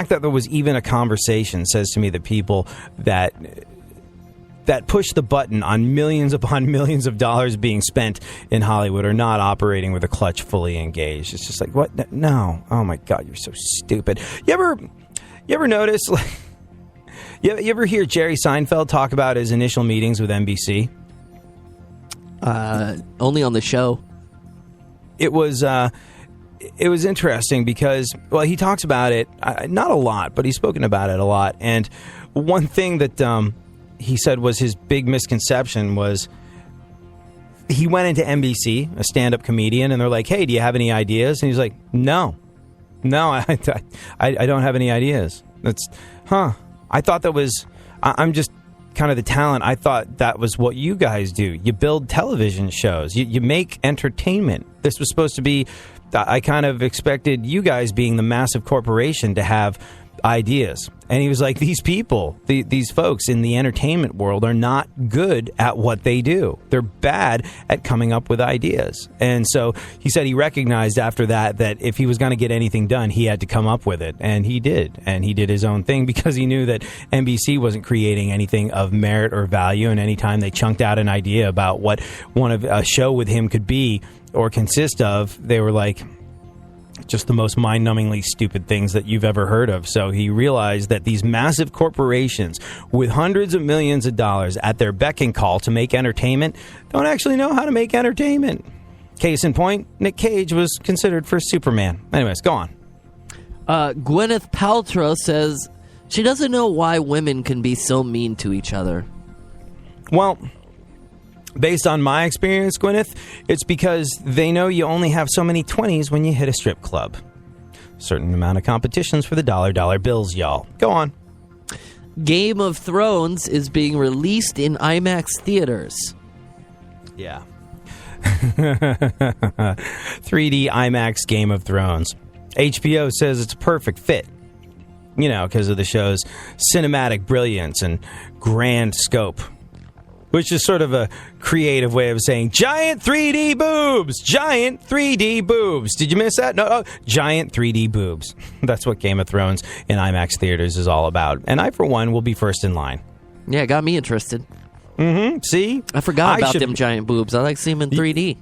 fact that there was even a conversation says to me that people that push the button on millions upon millions of dollars being spent in Hollywood are not operating with a clutch fully engaged. It's just like, what? No. Oh, my God, you're so stupid. You ever notice, like, you ever hear Jerry Seinfeld talk about his initial meetings with NBC? Only on the show. It was interesting because, well, he talks about it, not a lot, but he's spoken about it a lot. And one thing that he said was his big misconception was he went into NBC, a stand-up comedian, and they're like, hey, do you have any ideas? And he's like, no, I don't have any ideas. I thought that was, I'm just kind of the talent. I thought that was what you guys do. You build television shows. You make entertainment. This was supposed to be, I kind of expected you guys being the massive corporation to have ideas. And he was like, these people, these folks in the entertainment world are not good at what they do. They're bad at coming up with ideas. And so he said he recognized after that if he was going to get anything done, he had to come up with it. And he did. And he did his own thing because he knew that NBC wasn't creating anything of merit or value. And anytime they chunked out an idea about what one of a show with him could be or consist of, they were like, just the most mind-numbingly stupid things that you've ever heard of. So he realized that these massive corporations with hundreds of millions of dollars at their beck and call to make entertainment don't actually know how to make entertainment. Case in point, Nick Cage was considered for Superman. Anyways, go on. Gwyneth Paltrow says she doesn't know why women can be so mean to each other. Well, based on my experience, Gwyneth, it's because they know you only have so many 20s when you hit a strip club. Certain amount of competitions for the dollar bills, y'all. Go on. Game of Thrones is being released in IMAX theaters. Yeah. 3D IMAX Game of Thrones. HBO says it's a perfect fit. You know, because of the show's cinematic brilliance and grand scope. Which is sort of a creative way of saying giant 3D boobs! Giant 3D boobs! Did you miss that? No, giant 3D boobs. That's what Game of Thrones in IMAX theaters is all about. And I, for one, will be first in line. Yeah, it got me interested. Mm-hmm. See? I forgot about them giant boobs. I like seeing them in 3D.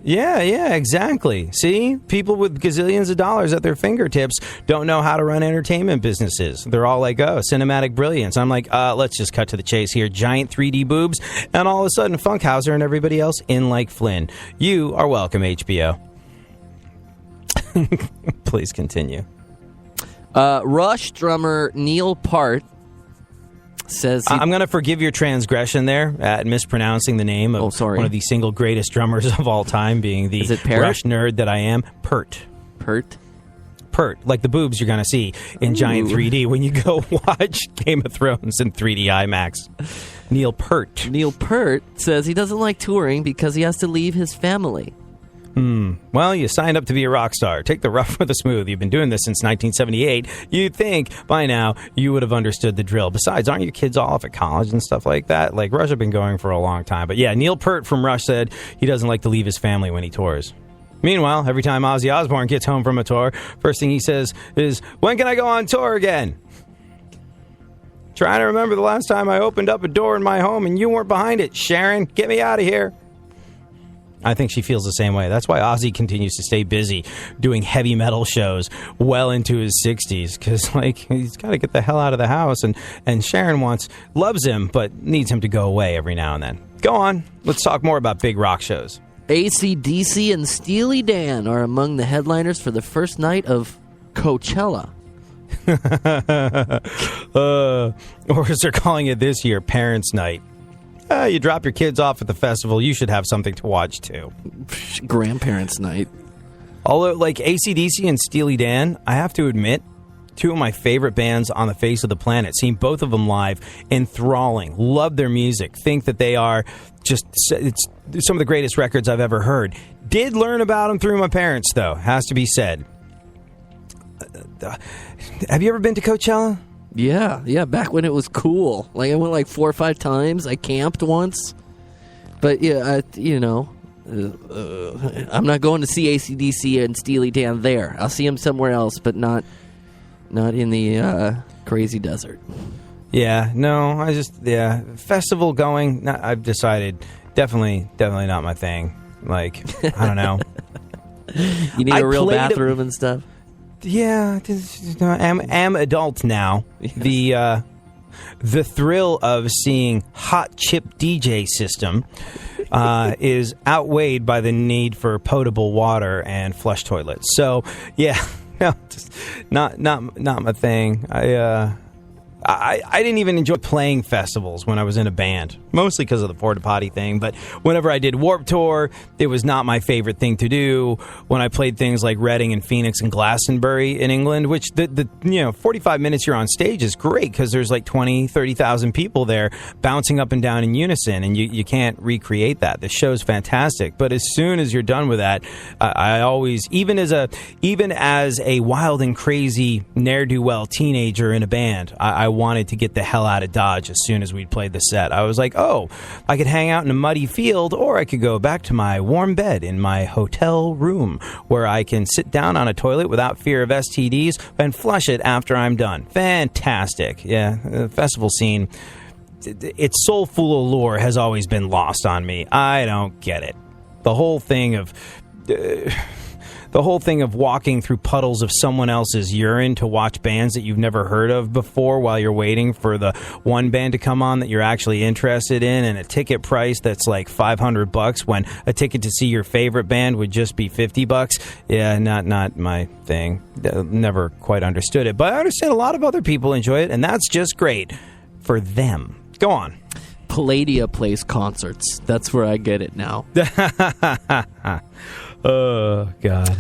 Yeah, exactly. See? People with gazillions of dollars at their fingertips don't know how to run entertainment businesses. They're all like, oh, cinematic brilliance. I'm like, let's just cut to the chase here. Giant 3D boobs. And all of a sudden, Funkhouser and everybody else in like Flynn. You are welcome, HBO. Please continue. Rush drummer Neil Peart says I'm going to forgive your transgression there at mispronouncing the name of one of the single greatest drummers of all time, being the Rush nerd that I am. Peart, like the boobs you're going to see in giant 3D when you go watch Game of Thrones in 3D IMAX. Neil Peart. Neil Peart says he doesn't like touring because he has to leave his family. Well, you signed up to be a rock star. Take the rough with the smooth. You've been doing this since 1978. You'd think by now you would have understood the drill. Besides, aren't your kids all off at college and stuff like that? Like, Rush have been going for a long time. But yeah, Neil Peart from Rush said he doesn't like to leave his family when he tours. Meanwhile, every time Ozzy Osbourne gets home from a tour, first thing he says is, when can I go on tour again? Trying to remember the last time I opened up a door in my home and you weren't behind it. Sharon, get me out of here. I think she feels the same way. That's why Ozzy continues to stay busy doing heavy metal shows well into his 60s. Because, like, he's got to get the hell out of the house. And Sharon loves him, but needs him to go away every now and then. Go on. Let's talk more about big rock shows. AC/DC and Steely Dan are among the headliners for the first night of Coachella. Or as they're calling it this year, Parents' Night. You drop your kids off at the festival, you should have something to watch, too. Grandparents' night. Although, like AC/DC and Steely Dan, I have to admit, two of my favorite bands on the face of the planet. Seeing both of them live, enthralling. Love their music. Think that they are it's some of the greatest records I've ever heard. Did learn about them through my parents, though. Has to be said. Have you ever been to Coachella? Yeah, back when it was cool. Like, I went like 4 or 5 times. I camped once. But, yeah, I'm not going to see AC/DC and Steely Dan there. I'll see them somewhere else, but not not in the crazy desert. Yeah, no, festival going, I've decided, definitely not my thing. Like, I don't know. You need a real bathroom and stuff? Yeah, I'm adult now. Yeah. The thrill of seeing hot chip DJ system is outweighed by the need for potable water and flush toilets. So, yeah, no, just not my thing. I didn't even enjoy playing festivals when I was in a band, mostly because of the porta potty thing. But whenever I did Warped Tour, it was not my favorite thing to do. When I played things like Reading and Phoenix and Glastonbury in England, which the 45 minutes you're on stage is great because there's like 20, 30,000 people there bouncing up and down in unison, and you can't recreate that. The show's fantastic, but as soon as you're done with that, I always, even as a wild and crazy ne'er-do-well teenager in a band, I wanted to get the hell out of Dodge as soon as we'd played the set. I was like, oh, I could hang out in a muddy field, or I could go back to my warm bed in my hotel room where I can sit down on a toilet without fear of STDs and flush it after I'm done. Fantastic. Yeah, the festival scene, its soulful allure has always been lost on me. I don't get it. The whole thing of walking through puddles of someone else's urine to watch bands that you've never heard of before while you're waiting for the one band to come on that you're actually interested in, and a ticket price that's like $500 when a ticket to see your favorite band would just be $50. Yeah, not my thing. Never quite understood it, but I understand a lot of other people enjoy it, and that's just great for them. Go on. Palladia plays concerts. That's where I get it now. Oh, God.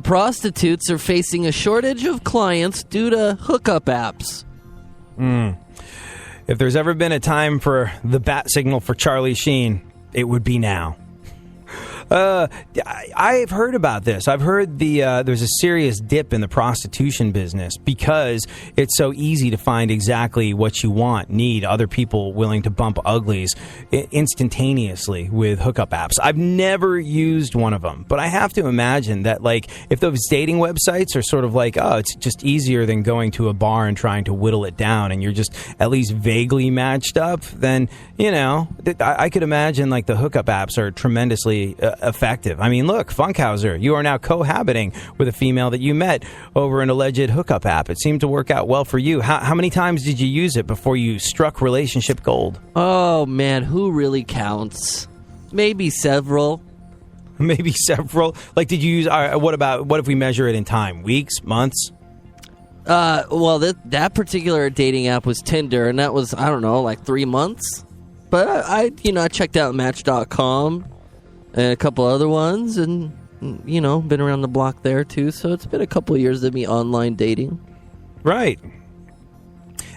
Prostitutes are facing a shortage of clients due to hookup apps. If there's ever been a time for the bat signal for Charlie Sheen, it would be now. I've heard about this. I've heard there's a serious dip in the prostitution business because it's so easy to find exactly what you need, other people willing to bump uglies instantaneously with hookup apps. I've never used one of them, but I have to imagine that, like, if those dating websites are sort of like, oh, it's just easier than going to a bar and trying to whittle it down, and you're just at least vaguely matched up, then, I could imagine, like, the hookup apps are tremendously effective. I mean, look, Funkhouser, you are now cohabiting with a female that you met over an alleged hookup app. It seemed to work out well for you. How many times did you use it before you struck relationship gold? Oh, man, who really counts? Maybe several. Maybe several? Like, did you use, what if we measure it in time? Weeks? Months? Well, that particular dating app was Tinder, and that was, I don't know, like 3 months. But I checked out Match.com and a couple other ones, and, been around the block there, too. So it's been a couple of years of me online dating. Right.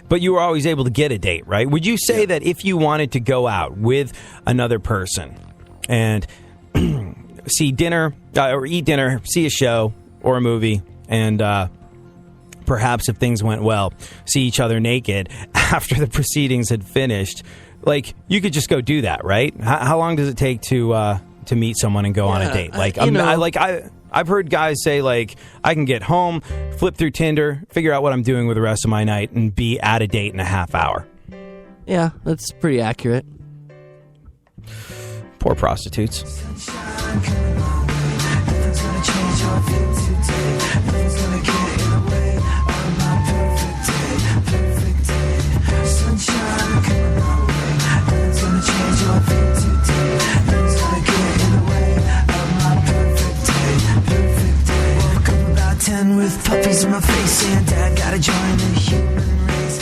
But you were always able to get a date, right? Would you say that if you wanted to go out with another person and see dinner, or eat dinner, see a show or a movie, and perhaps if things went well, see each other naked after the proceedings had finished, like, you could just go do that, right? How long does it take to meet someone and go on a date? Like, I've heard guys say, like, I can get home, flip through Tinder, figure out what I'm doing with the rest of my night, and be at a date in a half hour. Yeah, that's pretty accurate. Poor prostitutes. With puppies in my face, and Dad gotta join the human race.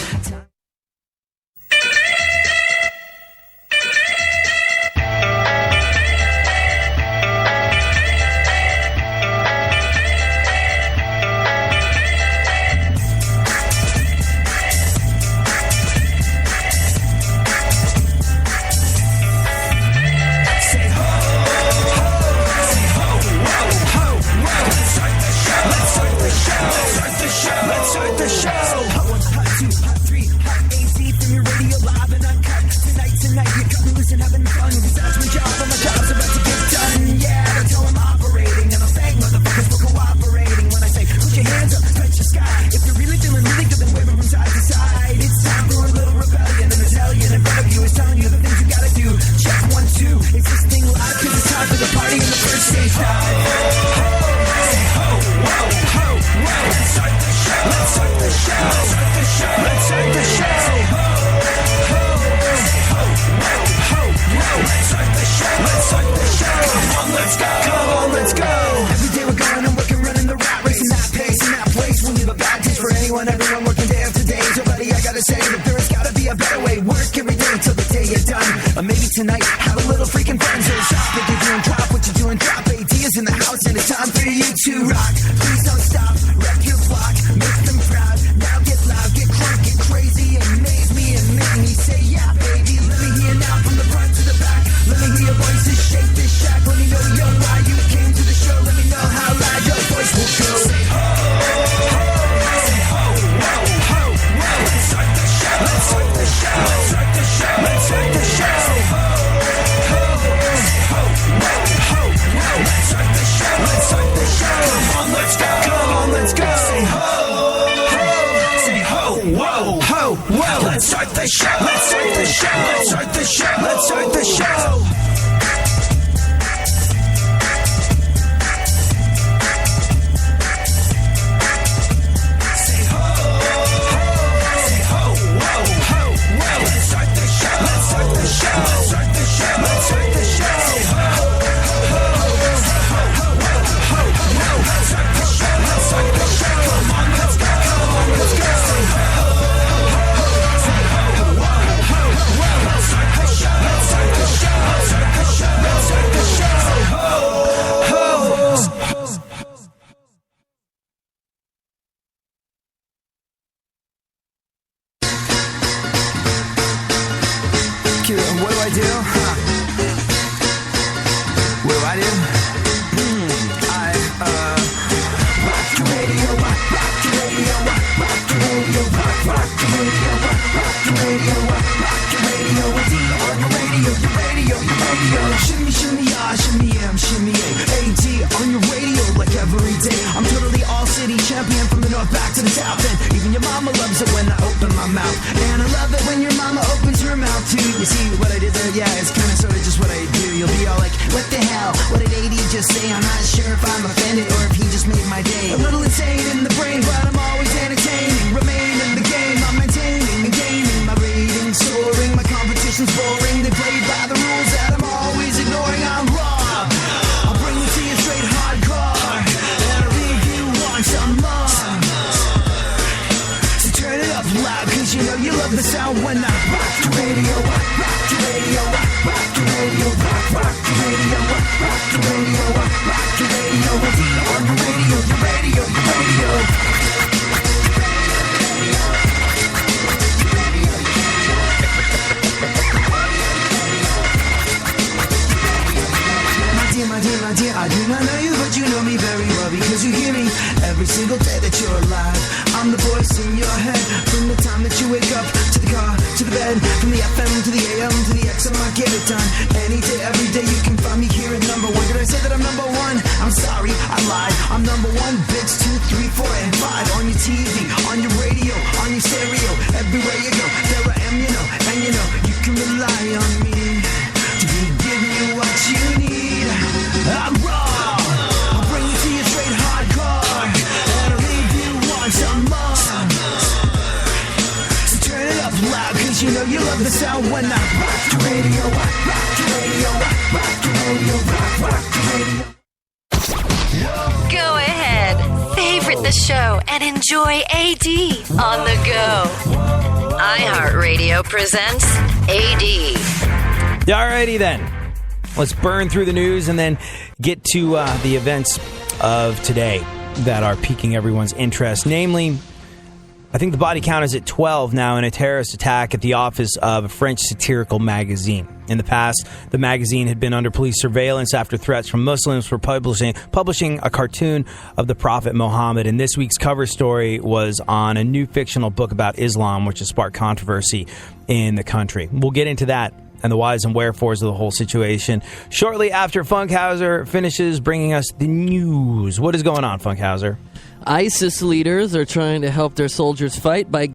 the show. Let's start the show. Let's start the show. Let's start the show. Come on, let's go. Come on, let's go. Every day we're going and working, running the rat race in that pace, in that place. We'll leave a bad taste for anyone, everyone working day after day. So, buddy, I gotta say that there has gotta be a better way. Work every day until the day you're done. Or maybe tonight, have a little freaking fun. So stop what you're doing, drop what you're doing, drop ideas in the house, and it's time for you to rock. Please don't stop, wreck your block, make them proud. Now get loud, get crunk, get crazy, amaze me and make me say, yeah, baby. Let me hear now from the front to the back. Let me hear your voices shake this shack. Let me know, yo, why you came to the show. Let me know how loud your voice will go. Say ho, ho, say ho, whoa, ho, whoa. Let's start the show. Let's start the show. Let's start the show. Let's start the show. Say ho, ho, say ho, whoa, ho, whoa. Let's start the show. Let's start the show. Come on, let's go. Come on, let's go. Say ho, ho, say ho, whoa, ho, whoa. Let's start the show. Let's start the show. Let's start the show. Let's start the show. What do I do? What do I do? Rock your radio, rock your radio, rock your radio, rock your radio, rock your radio, rock your radio, D on your radio, your radio, your radio. Shimmy, shimmy, ah, shimmy, shimmy, AD on your radio like every day. I'm totally all city champion from the north back to the south, and even your mama loves it when I open my mouth, and I love it when your mama opens her mouth too. You see what I did there? Yeah, it's kind of sort of just what I do. You'll be all like, what the hell? What did AD just say? I'm not sure if I'm offended or if he just made my day. A little insane in the brain, but I'm always entertaining. Remain in the game, I'm maintaining and gaining. My rating's soaring, my competition's boring. They play by the rules that I'm always ignoring. I'm raw, I'll bring it to you straight hardcore, and I'll leave you want some more. So turn it up loud, cause you know you love the sound when I rock your radio, rock your radio, rock your radio, rock your radio, rock your radio, rock your radio, D on your radio, your radio, your radio. My dear, I do not know you, but you know me very well because you hear me every single day that you're alive. I'm the voice in your head from the time that you wake up to the car, to the bed, from the FM to the AM to the XM. I get it done any day, every day. You can find me here at number one. Did I say that I'm number one? I'm sorry, I lied. I'm number one, bits 2, 3, 4, and 5 on your TV, on your radio, on your stereo, everywhere you go. There I am, you know, and you know you can rely on me to be giving you what you need. I'm raw, I'll bring it to you straight hardcore, and I'll leave you want some more. So turn it up loud, cause you know you love the sound when I rock your radio, rock your radio, rock your radio, rock your radio. Go ahead, favorite the show and enjoy AD on the go. iHeartRadio presents AD. Alrighty then. Let's burn through the news and then get to the events of today that are piquing everyone's interest. Namely, I think the body count is at 12 now in a terrorist attack at the office of a French satirical magazine. In the past, the magazine had been under police surveillance after threats from Muslims for publishing a cartoon of the Prophet Muhammad. And this week's cover story was on a new fictional book about Islam, which has sparked controversy in the country. We'll get into that and the whys and wherefores of the whole situation shortly after Funkhouser finishes bringing us the news. What is going on, Funkhouser? ISIS leaders are trying to help their soldiers fight by